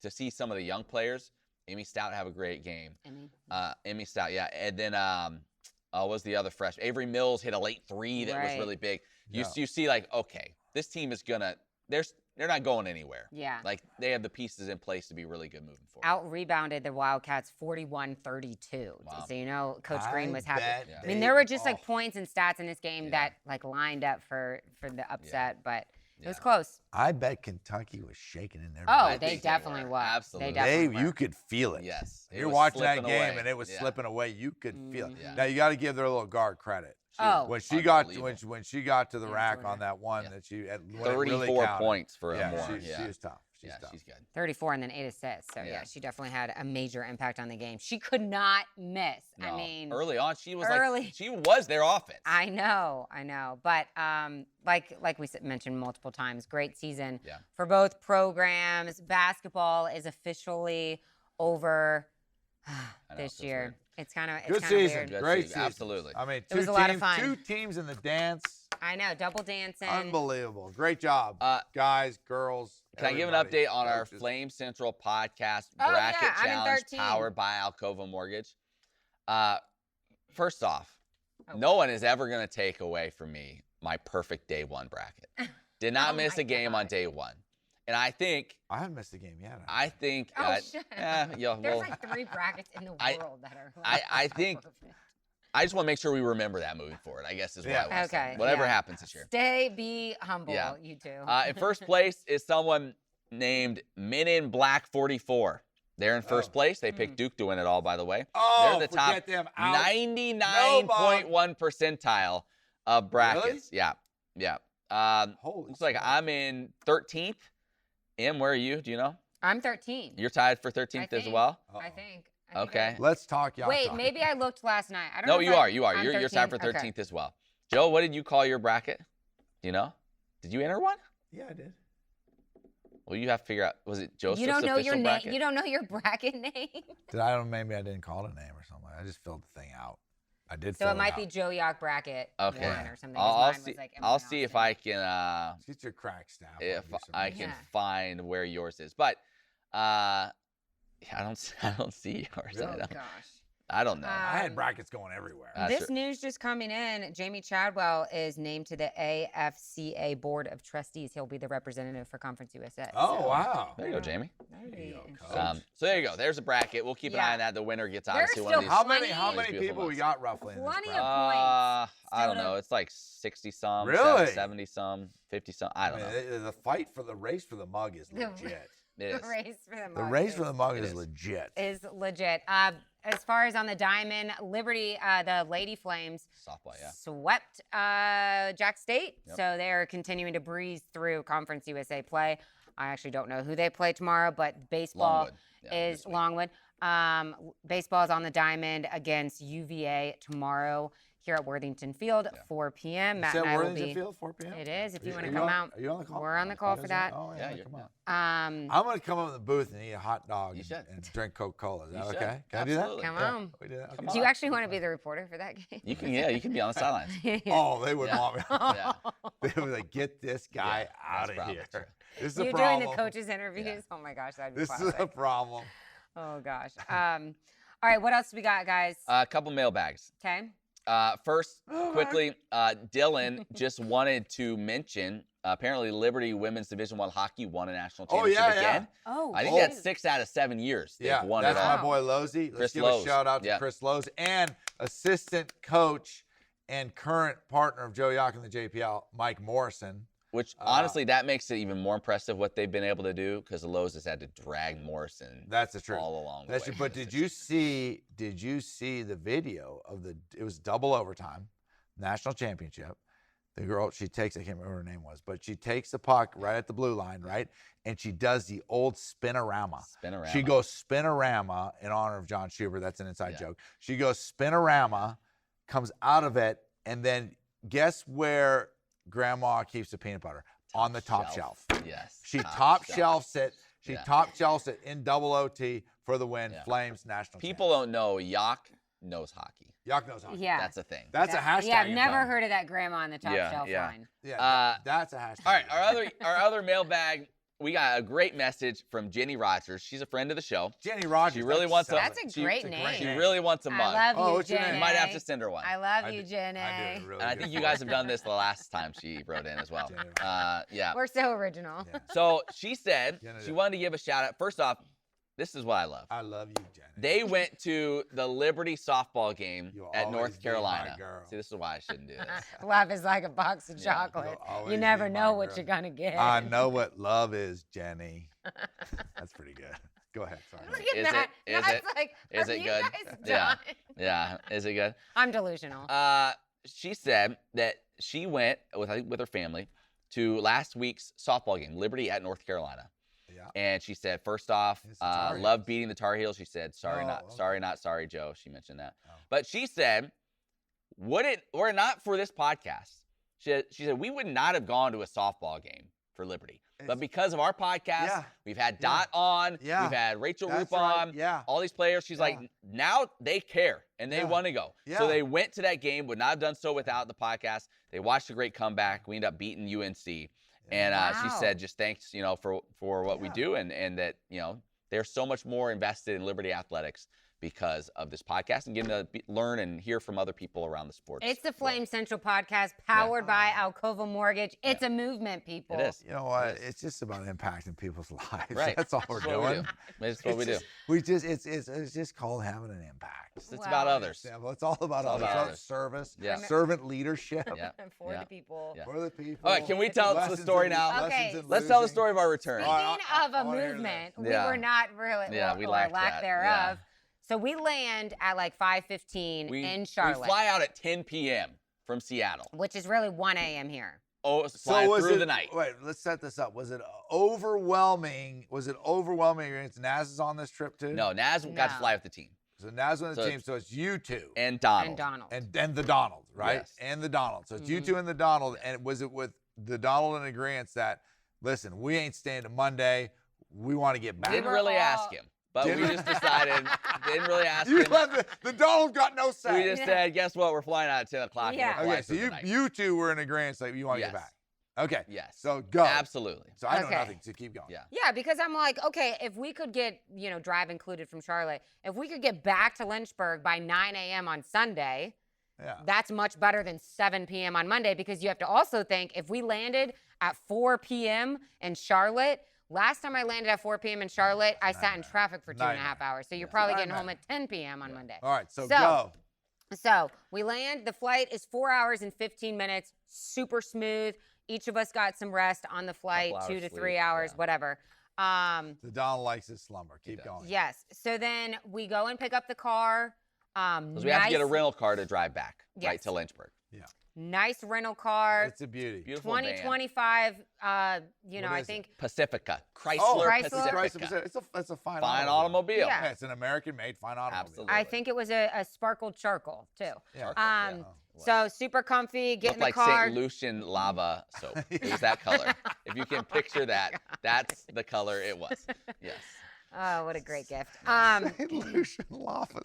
to see some of the young players. Emmy Stout have a great game. Emmy Stout, yeah. And then was the other freshman. Avery Mills hit a late 3 that was really big. You see, like, okay, this team is gonna they're not going anywhere. Yeah. Like, they have the pieces in place to be really good moving forward. Out-rebounded the Wildcats 41-32. Wow. So, Coach Green was happy. I mean, there were just, points and stats in this game that, lined up for the upset, but it was close. I bet Kentucky was shaking in their Oh, boots. they definitely were. Absolutely. You could feel it. Yes. You're watching that game, and it was slipping away. You could feel it. Yeah. Now, you got to give their little guard credit. When she got to the rack on that one, that she had 34 points for a more. She was tough. She's good. 34 and then 8 assists. So she definitely had a major impact on the game. She could not miss. No. I mean, early on, she was she was their offense. I know. But like we mentioned multiple times, great season for both programs. Basketball is officially over this year. It's kind of good season. weird. Great season. Absolutely. I mean, it was a lot of fun. 2 teams in the dance. I know, double dancing. Unbelievable. Great job, guys, girls. Can I give an update on our Flame Central podcast bracket challenge powered by Alcova Mortgage? First off, no one is ever going to take away from me my perfect day 1 bracket. Did not miss a game on day 1. And I think I haven't missed a game yet. I think there's 3 brackets in the world that are I think I just want to make sure we remember that moving forward, I guess is what I want to say. Whatever happens this year. Be humble, you two. In first place is someone named Men in Black 44. They're in first place. They picked Duke to win it all, by the way. They're the top 99.1 percentile of brackets. Really? Yeah. Looks like I'm in 13th. Em, where are you? Do you know? I'm 13. You're tied for 13th as well? I think. Okay. Let's talk. Wait, maybe I looked last night. I don't know. No, you are. You're tied for 13th as well. Joe, what did you call your bracket? Do you know? Did you enter one? Yeah, I did. Well, you have to figure out. Was it Joseph's You don't know your name. bracket? You don't know your bracket name. Maybe I didn't call it a name or something. I just filled the thing out. I did. So it might be Joe Yock bracket 1 or something. I'll see if I can. Get your crack staff. If I can find where yours is, but I don't see yours. Really? Gosh. I don't know. I had brackets going everywhere. This news just coming in. Jamie Chadwell is named to the AFCA Board of Trustees. He'll be the representative for Conference USA. Oh, wow. There you go, Jamie. There you go, Coach. So there you go. There's a bracket. We'll keep an eye on that. The winner gets obviously one of these. How many people we got roughly? Plenty of points. I don't know. It's like 60-some, really? 70-some, 50-some. I don't know. The fight for the race for the mug is legit. It is. The race for the mug. The race for the mug is legit. As far as on the diamond, Liberty, the Lady Flames, softball, swept Jack State. Yep. So they're continuing to breeze through Conference USA play. I actually don't know who they play tomorrow, but baseball. is Longwood. Baseball is on the diamond against UVA tomorrow here at Worthington Field, 4 p.m. Matt and I will be. Field, 4 p.m. It is. If you want to come out, are you on the call? We're on the call for that. Oh, Yeah, come on. Um, I'm going to come up in the booth and eat a hot dog You should. and drink Coca-Cola. Is that You should. okay? Can Absolutely. I do that? Come on. We do that? Okay. Do you actually want to be the reporter for that game? You can be on the sidelines. Oh, they wouldn't Yeah. want me. Yeah. They would be like, get this guy out that's of probably here. true. This is a You're problem. doing the coaches' interviews? Oh my gosh, that'd be This classic. is a problem. Oh gosh. All right, what else we got, guys? A couple mailbags. Okay. First, quickly, Dylan just wanted to mention. Apparently, Liberty Women's Division I hockey won a national championship again. Oh, I think that's 6 out of 7 years they've won that's it all. my boy Losey. Let's Chris give Lowe's. a shout out to Chris Lowe's and assistant coach and current partner of Joe Yock in the JPL, Mike Morrison. Which, honestly, that makes it even more impressive what they've been able to do because the Lowe's has had to drag Morrison That's the truth. all along the That's way. true. But did you see the video of it was double overtime, national championship. The girl, she takes, I can't remember what her name was, but she takes the puck right at the blue line, right? And she does the old spinorama. Spinorama. She goes spinorama in honor of John Schubert. That's an inside joke. She goes spinorama, comes out of it, and then guess where Grandma keeps the peanut butter? On the top shelf. Yes. She top shelves it. She top shelves it in double OT for the win. Yeah. Flames national. People don't know Yock knows hockey. Yock knows hockey. Yeah. That's a thing. That's a hashtag. Yeah, I've in never town. heard of that grandma on the top shelf line. Yeah, that's a hashtag. All right, our other mailbag. We got a great message from Jenny Rogers. She's a friend of the show. Jenny Rogers. She really wants a. That's a great name. She really wants a mug. I love you, what's your name? Jenny. You might have to send her one. I love you, Jenny. I do. Really And I good. think you guys have done this the last time she wrote in as well. Jenny Yeah. We're so original. Yeah. So she said Jenny she did. wanted to give a shout out. First off, this is what I love. I love you, Jenny. They went to the Liberty softball game You'll at always North be my Carolina. girl. See, this is why I shouldn't do this. Love is like a box of Yeah. chocolate. You'll always You be never my know what girl. you're gonna get. I know what love is, Jenny. That's pretty good. Go ahead. Sorry. Look at Is it- that. is That's it- like, is are it you good? guys Yeah. done? Yeah, is it good? I'm delusional. She said that she went with her family to last week's softball game, Liberty at North Carolina. Yeah. And she said, first off, It's the Tar love Heels. beating the Tar Heels. She said, sorry, Oh, not okay. sorry, not sorry, Joe. She mentioned that. Oh. But she said, were it not for this podcast, she said, we would not have gone to a softball game for Liberty. But It's- because of our podcast, Yeah. we've had Dot on, Yeah. we've had Rachel That's Roop right. on, Yeah. all these players. She's like, now they care and they Yeah. want to go. Yeah. So they went to that game, would not have done so without the podcast. They watched a great comeback. We ended up beating UNC. And she Wow. said, just thanks, for what we Yeah. do and that, they're so much more invested in Liberty athletics because of this podcast and getting to learn and hear from other people around the sports. It's the Flame Central podcast powered by Alcova Mortgage. It's a movement, people. It is. You know what? It's just about impacting people's lives. Right. That's all we're That's what we doing. do. That's what we do. It's just called having an impact. It's Wow. about others. Simple. It's all about It's all others. about It's others. Service, Yeah. servant leadership Yeah. For Yeah. the people. Yeah. for the people. All right, can we tell us the story now? Okay. Let's tell the story of our return. Speaking I of a wanna hear movement, this. we Yeah. were not really, Yeah, or, we or lacked lack that. thereof. Yeah. So we land at like 5:15 in Charlotte, We fly out at 10 p.m. from Seattle. which is really 1 a.m. here. Oh, flying was through it, the night. Wait, let's set this up. Was it overwhelming? Was it overwhelming against Naz is on this trip too? No, Naz got to No. fly with the team. So Naz on the So team. So it's you two And Donald. And Donald. and the Donald, right? Yes. And the Donald. So it's you Mhm. two and the Donald. And was it with the Donald in agreement that, listen, we ain't staying to Monday. We want to get back. Didn't were really all- ask him, but we Didn't- just decided, didn't really ask You him. let the Donald got no say. We just said, guess what? We're flying out at 10 o'clock. Yeah. And we're Okay, flying so through the night. you two were in agreement that you want to Yes. get back. Okay. Yes. So go. Absolutely. So I know Okay. nothing. So keep going. Yeah. Yeah, because I'm like, okay, if we could get, drive included from Charlotte, if we could get back to Lynchburg by 9 a.m. on Sunday, Yeah. that's much better than 7 p.m. on Monday, because you have to also think if we landed at 4 p.m. in Charlotte, last time I landed at 4 p.m. in Charlotte, I sat in Nightmare. traffic for 2.5 hours. So you're probably getting home Nightmare. at 10 p.m. on Monday. All right. So So- go. So we land. The flight is 4 hours and 15 minutes. Super smooth. Each of us got some rest on the flight, Couple 2 hours to sleep, 3 hours, yeah. whatever. The Donald likes his slumber. Keep does. going. Yes. So then we go and pick up the car. Because we have to get a rental car to drive back, right Yes. to Lynchburg. Yeah. Nice rental car. It's a beauty. Beautiful 2025, you know, What I is think Pacifica. Chrysler. Pacifica. It's a fine automobile. Yeah. Yeah, it's an American-made fine automobile. Absolutely. I think it was a sparkled charcoal too. Yeah. So super comfy, get Looked in the like car. St. Lucian lava soap. It was that color. If you can picture that, that's the color it was. Yes. Oh, what a great gift. St. Lucian lava.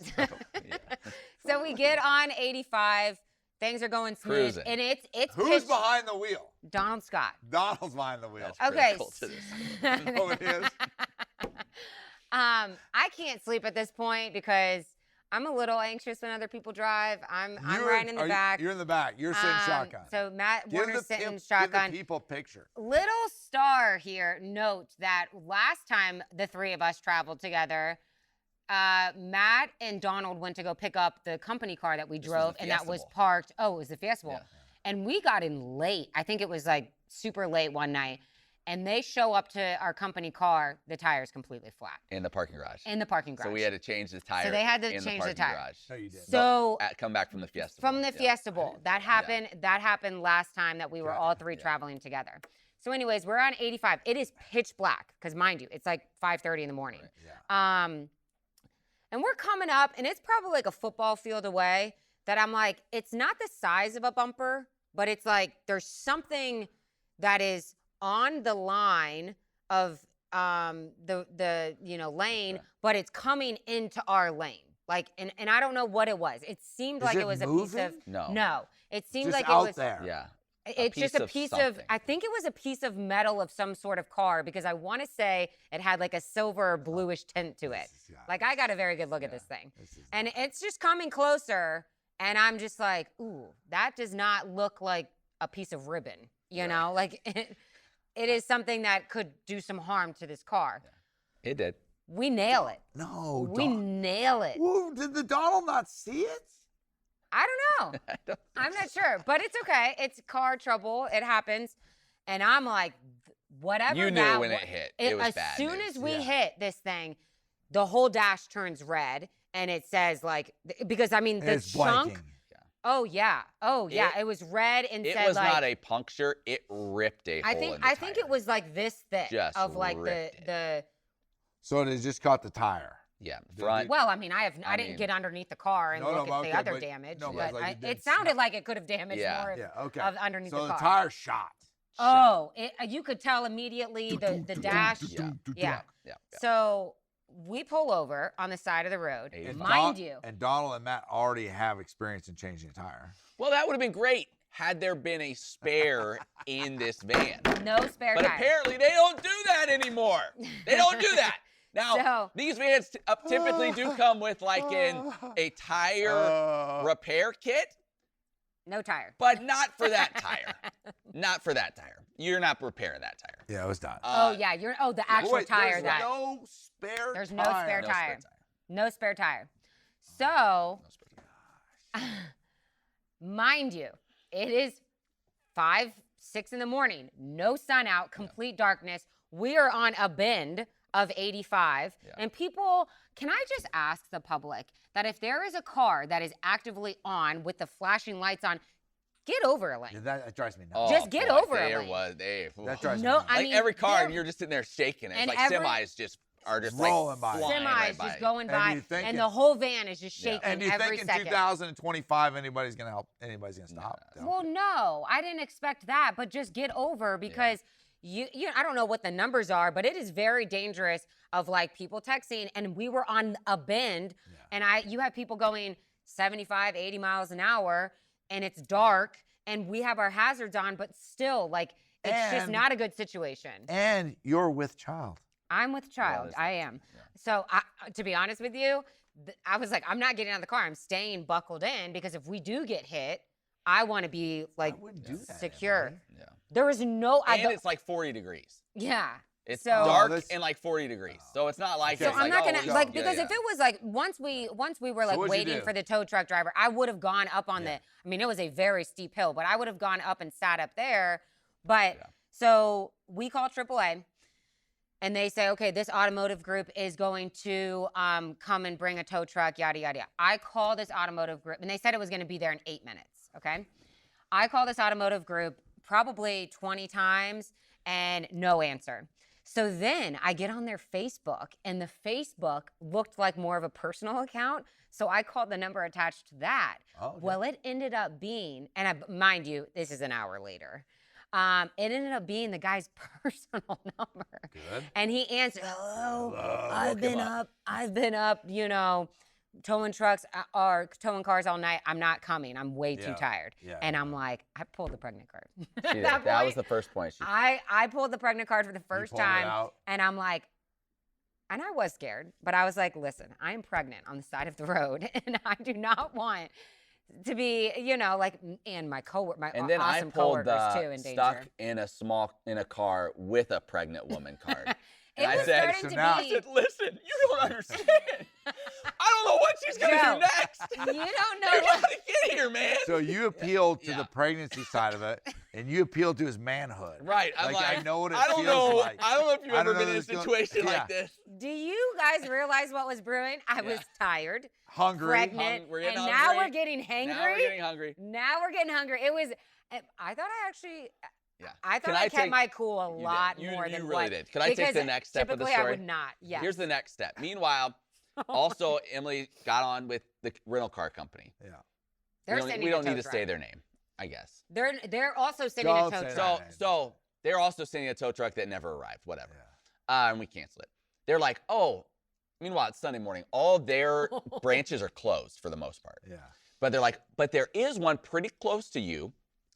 So we get on 85. Things are going smooth, Cruising. and it's Who's pitch- behind the wheel? Donald Scott. Donald's behind the wheel. That's Okay. critical to this. You know what it is? I can't sleep at this point because I'm a little anxious when other people drive. I'm right in the back. You're in the back. You're sitting shotgun. So Matt Give Warner's the sitting Give shotgun. the people picture. Little star here, note that last time the three of us traveled together, Matt and Donald went to go pick up the company car that we was drove, the and that was Fiesta Bowl. parked. Oh, it was the Fiesta Bowl. Yeah. And we got in late. I think it was like super late one night. And they show up to our company car, the tire's completely flat In the parking garage. in the parking garage. So we had to change the tire. they had to in change the the tire. parking garage. No, you did. So Come back from the Fiesta. from Bowl. the Yeah. Fiesta Bowl. That happened last time that we were all three traveling together. So anyways, we're on 85. It is pitch black because mind you, it's like 5:30 in the morning. Yeah. And we're coming up, and it's probably like a football field away that I'm like, it's not the size of a bumper, but it's like there's something that is on the line of the lane, Okay. but it's coming into our lane. Like, and I don't know what it was. It seemed Is like it it was moving? a piece of No. It seemed Just like out it was there. Yeah. it's just a piece of something. I think it was a piece of metal of some sort of car because I want to say it had like a silver or bluish tint to it. Like I got a very good look at this thing. And it's just coming closer and I'm just like, ooh, that does not look like a piece of ribbon, you know? Like it is something that could do some harm to this car. It did. We nail it. No. We nail it. Whoa, did the Donald not see it? I don't know. I'm not sure, but it's okay. It's car trouble. It happens. And I'm like, whatever. You knew when it hit. It was as bad soon news. as we hit this thing, the whole dash turns red and it says like, because I mean, the It's chunk. blanking. Oh yeah. It was red and It said was like. not a puncture. It ripped a hole in the I think tire. it was like this thick Just of like ripped the. So it just caught the tire. Yeah, front. Well, I mean, I I didn't mean- get underneath the car and No, look no, at the okay, other but- damage, no, but but like it did it sounded snap. like it could have damaged Yeah. more of, Yeah, okay. of underneath So the the car. tire shot. Oh, you could tell immediately the dash. Yeah. Yeah. Yeah. So we pull over on the side of the road. And Mind you. And Donald and Matt already have experience in changing a tire. Well, that would have been great had there been a spare in this van. No spare But tire. apparently they don't do that anymore. They don't do that. Now, So- these vans typically do come with like a tire repair kit, No tire. but not for that tire. Not for that tire. You're not repairing that tire. Yeah, it was done. Oh yeah, the actual Wait, tire there's that no spare there's no tire. spare No tire. spare tire. No spare tire. So, No spare tire. mind you, it is 5, 6 in the morning. No sun out, complete darkness. We are on a bend of 85. Yeah. And people, can I just ask the public that if there is a car that is actively on with the flashing lights on, get over a lane. Yeah, that drives me nuts. Oh, Just get boy, over it, There like- was. That drives me No, nuts. I Like mean, every car, there- and you're just sitting there shaking it. It's And like every- semis just are just rolling like by. flying Semis right by just you. going And by, you think and it- the whole van is just Yeah. shaking And do you every think in second. 2025 anybody's gonna stop? Well, no, I didn't expect that, but just get over because you I don't know what the numbers are, but it is very dangerous of like people texting and we were on a bend and you have people going 75, 80 miles an hour and it's dark and we have our hazards on, but still like it's just And- not a good situation. And you're with child. I'm with child. that's I right. am. So to be honest with you, I was like, I'm not getting out of the car. I'm staying buckled in because if we do get hit, I want to be like wouldn't do that, secure. Emily. Yeah. There is no. And it's like 40 degrees. Yeah. It's So- dark that's- and like 40 degrees. So it's not like Okay. So it's I'm like, not oh, gonna we- like yeah, because yeah. if it was like once we were like what'd you waiting do? for the tow truck driver, I would have gone up on the. I mean, it was a very steep hill, but I would have gone up and sat up there. But so we call AAA, and they say, okay, this automotive group is going to come and bring a tow truck, yada yada yada. I call this automotive group, and they said it was going to be there in 8 minutes. Okay, I call this automotive group probably 20 times and no answer. So then I get on their Facebook, and the Facebook looked like more of a personal account. So I called the number attached to that. Oh, okay. Well, it ended up being, and mind you, this is an hour later. It ended up being the guy's personal number. Good. And he answered, hello, Hello. I've been up, towing trucks or towing cars all night. I'm not coming. I'm way too tired. Yeah, and I'm like, I pulled the pregnant card. That was the first point. I pulled the pregnant card for the first time. And I'm like, and I was scared, but I was like, listen, I am pregnant on the side of the road, and I do not want to be, and my and then awesome I pulled coworkers too in danger. stuck in a car with a pregnant woman card. It was starting to be. I said, listen, you don't understand. I don't know what she's going to do next. You don't know You what. gotta get here, man. So you appealed to the pregnancy side of it, and you appealed to his manhood. Right. I'm I know what it I don't feels know. like. I don't know if you've I ever don't know been in a this going- situation Yeah. like this. Do you guys realize what was brewing? I was tired, Hungry. pregnant, We're and getting now hungry. we're getting hangry. Now we're getting hungry. Now we're getting hungry. It was. I thought I actually. Yeah. I Can thought I I kept take- my cool a You lot did. more You than really what. did. Could I take the because next step of the typically story? I would not. Yes. Here's the next step. Meanwhile, also Emily got on with the rental car company. Yeah. They're We don't a tow need to truck. say their name, I guess. They're also sending Don't a tow say truck. that. So they're also sending a tow truck that never arrived. Whatever. Yeah. And we canceled it. They're like, oh. Meanwhile, it's Sunday morning. All their branches are closed for the most part. Yeah. But they're like, but there is one pretty close to you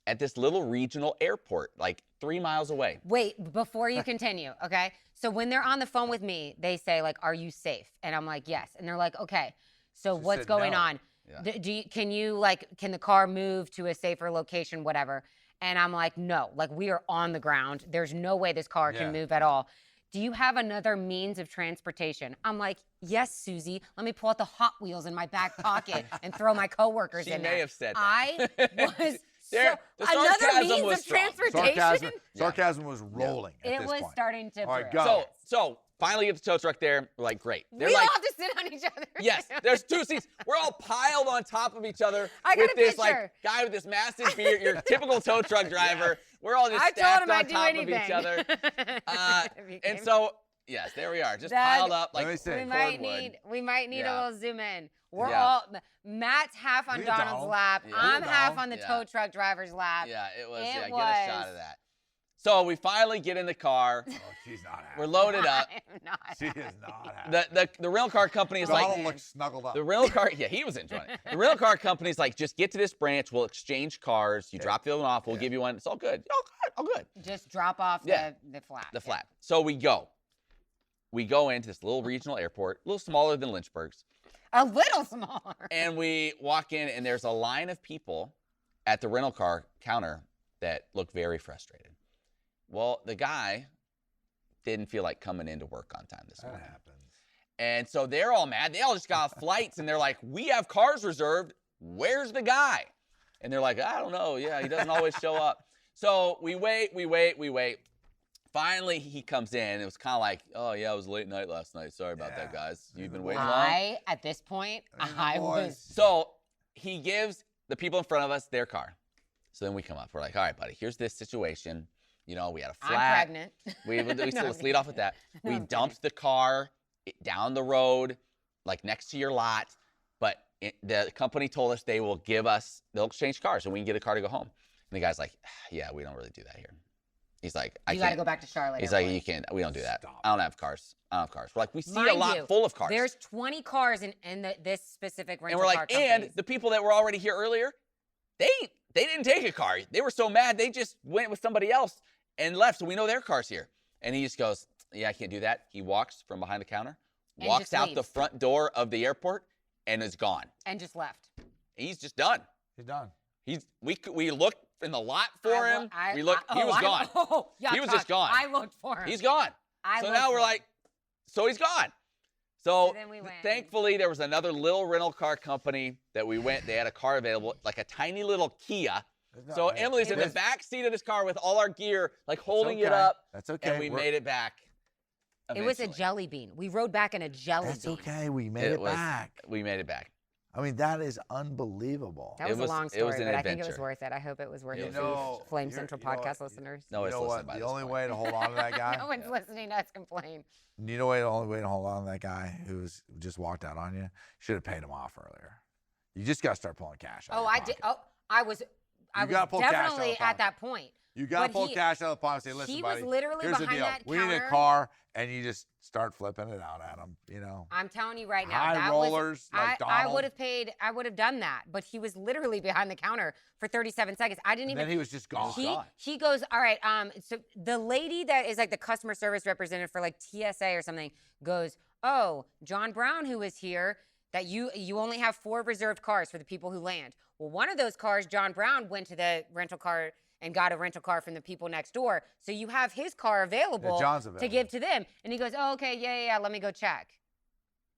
at this little regional airport, like 3 miles away. Wait, before you continue, okay? So when they're on the phone with me, they say like, "Are you safe?" And I'm like, "Yes." And they're like, "Okay, so She what's said going no. on? Yeah. Can the car move to a safer location, whatever?" And I'm like, "No, like we are on the ground. There's no way this car can move at all. Do you have another means of transportation?" I'm like, "Yes, Susie. Let me pull out the Hot Wheels in my back pocket and throw my coworkers in there." She may have said that. I was The another sarcasm means was of strong. transportation. Sarcasm was rolling at It this was point. starting to. All right, brew. go. So finally get the tow truck there. We're like, great. They're We like, all have to sit on each other. yes, there's 2 seats. We're all piled on top of each other I got with a this picture. guy with this massive beard, your typical tow truck driver. We're all just I told stacked him on I'd do top anything. of each other. If you And came. so, yes, there we are, just Doug, piled up like Let me see. we might need Yeah. a little zoom in. We're Yeah. all Matt's half on Look at Donald's Donald. lap. Yeah. I'm Look at half Donald. on the Yeah. tow truck driver's lap. Yeah, it was. It Get a shot was- of that. So we finally get in the car. Oh, she's not happy. We're loaded up. I'm not. She is not happy. The rental car company is Donald like, looks snuggled up. the rental car, yeah, he was enjoying it. The rental car company's like, just get to this branch. We'll exchange cars. You drop the other one off. We'll give you one. It's all good. All good. Just drop off Yeah. the flap. The flap. So we go. We go into this little regional airport, a little smaller than Lynchburg's. A little smaller. And we walk in, and there's a line of people at the rental car counter that look very frustrated. Well, the guy didn't feel like coming into work on time this That morning. happens. And so they're all mad. They all just got off flights, and they're like, we have cars reserved. Where's the guy? And they're like, I don't know. Yeah, he doesn't always show up. So we wait. Finally, he comes in. It was kind of like, oh, yeah, it was late night last night. Sorry about that, guys. You've been waiting long? At this point, These I boys. was. So he gives the people in front of us their car. So then we come up. We're like, all right, buddy, here's this situation. You know, we had a I'm flat. pregnant. Let's lead off with that. No, We I'm dumped the car down the road, like next to your lot. But the company told us they'll exchange cars and we can get a car to go home. And the guy's like, yeah, we don't really do that here. He's like, You got to go back to Charlotte. He's Airport. like, you can't, we don't do that. Stop. I don't have cars. We're like, we see a Mind lot you, full of cars. There's 20 cars in this specific rental And we're car like, companies. and the people that were already here earlier, they didn't take a car. They were so mad, they just went with somebody else and left. So we know their car's here. And he just goes, yeah, I can't do that. He walks from behind the counter, And walks just out the leaves. front door of the airport, and is gone. And just left. He's just done. He's done. We looked in the lot for him. He was gone. He was just gone. I looked for him. He's gone. So now we're like, so he's gone. So then we went. thankfully, there was another little rental car company that we went. They had a car available, like a tiny little Kia. So Hey, Emily's in the back seat of this car with all our gear, like holding it up. That's okay. And we made it back. It was a eventually. jelly bean. We rode back in a jelly That's bean. okay. We made it was- back. We made it back. I mean, that is unbelievable. That was a long It story, was an but I think it was adventure. worth it. I hope it was worth You it for know, you Flame you're- Central you know podcast what? listeners. No You one's know listening what? by The this only point. way to hold on to that guy. No one's listening to us complain. You know what? The only way to hold on to that guy who's just walked out on you. Should have paid him off earlier. You just got to start pulling cash out. Oh, of I your did. pocket. Oh, I was gotta pull cash out of definitely the pocket. at that point. You got to but pull he- cash out of the pocket and say, listen, he buddy, was literally here's the behind deal. that We need a counter. car, and you just start flipping it out at him, I'm telling you right now, High that rollers was, like I Donald. would have paid. I would have done that, but he was literally behind the counter for 37 seconds. I didn't And even. then he was just gone. He goes, all right. So the lady that is like the customer service representative for like TSA or something goes, oh, John Brown, who is here, that you only have 4 reserved cars for the people who land. Well, one of those cars, John Brown went to the rental car and got a rental car from the people next door. So you have his car available, John's to available. give to them. And he goes, oh, okay, yeah, let me go check.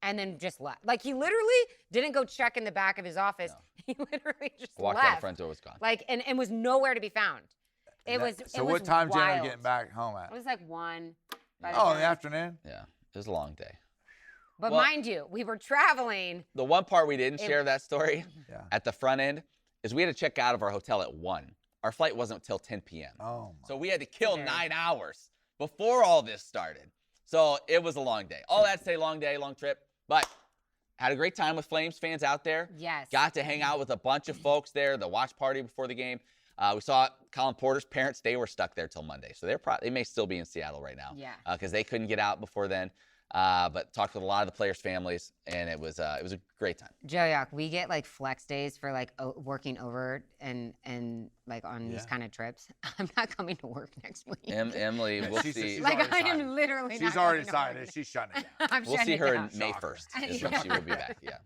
And then just left. Like, he literally didn't go check in the back of his office. No. He literally just Walked left. out the front door, was gone. Like, and was nowhere to be found. It was. So it was what time wild. Jenna getting back home at? It was like 1. by the Oh, in time. the afternoon? Yeah, it was a long day. But Well- mind you, we were traveling. The one part we didn't It- share of that story Yeah. at the front end is we had to check out of our hotel at 1. Our flight wasn't until 10 p.m. Oh, my. So we had to kill Okay. 9 hours before all this started. So it was a long day. All that to say, long day, long trip. But had a great time with Flames fans out there. Yes. Got to hang out with a bunch of folks there, the watch party before the game. We saw Colin Porter's parents. They were stuck there till Monday. So they may still be in Seattle right now. Yeah. Because they couldn't get out before then. But talked with a lot of the players' families, and it was a great time. Joe Yock, we get like flex days for like working over and like on these Yeah. kind of trips. I'm not coming to work next week. Emily, we'll She's- see. she's like already I decided. am literally. She's not already coming to work decided. next- She's shutting it down. I'm We'll shutting see it her down. in May Shocker. 1st is when she will be back. Yeah.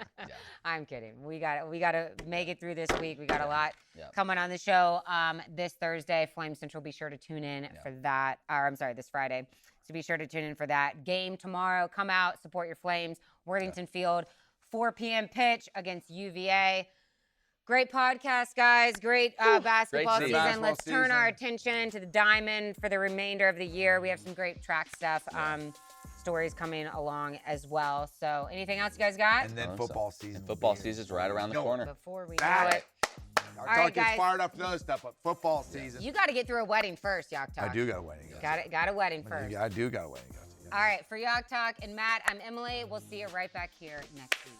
I'm kidding. We got to make it through this week. We got a lot Yeah. coming on the show. This Thursday, Flame Central. Be sure to tune in for that. Or I'm sorry, this Friday. So be sure to tune in for that game tomorrow. Come out, support your Flames. Worthington Field, 4 p.m. pitch against UVA. Great podcast, guys. Great basketball season. season. Basketball Let's turn our season. attention to the Diamond for the remainder of the year. We have some great track stuff, stories coming along as well. So anything else you guys got? And then So- football season. And football season's right around the No. corner. Before we Got know it. it. Our All talk right, gets guys. fired up for other stuff, but football season. You got to get through a wedding first, Yak Talk. I do got a wedding. to go to. Got a wedding first. I do got a wedding. to go to. All right, for Yak Talk and Matt, I'm Emily. We'll see you right back here next week.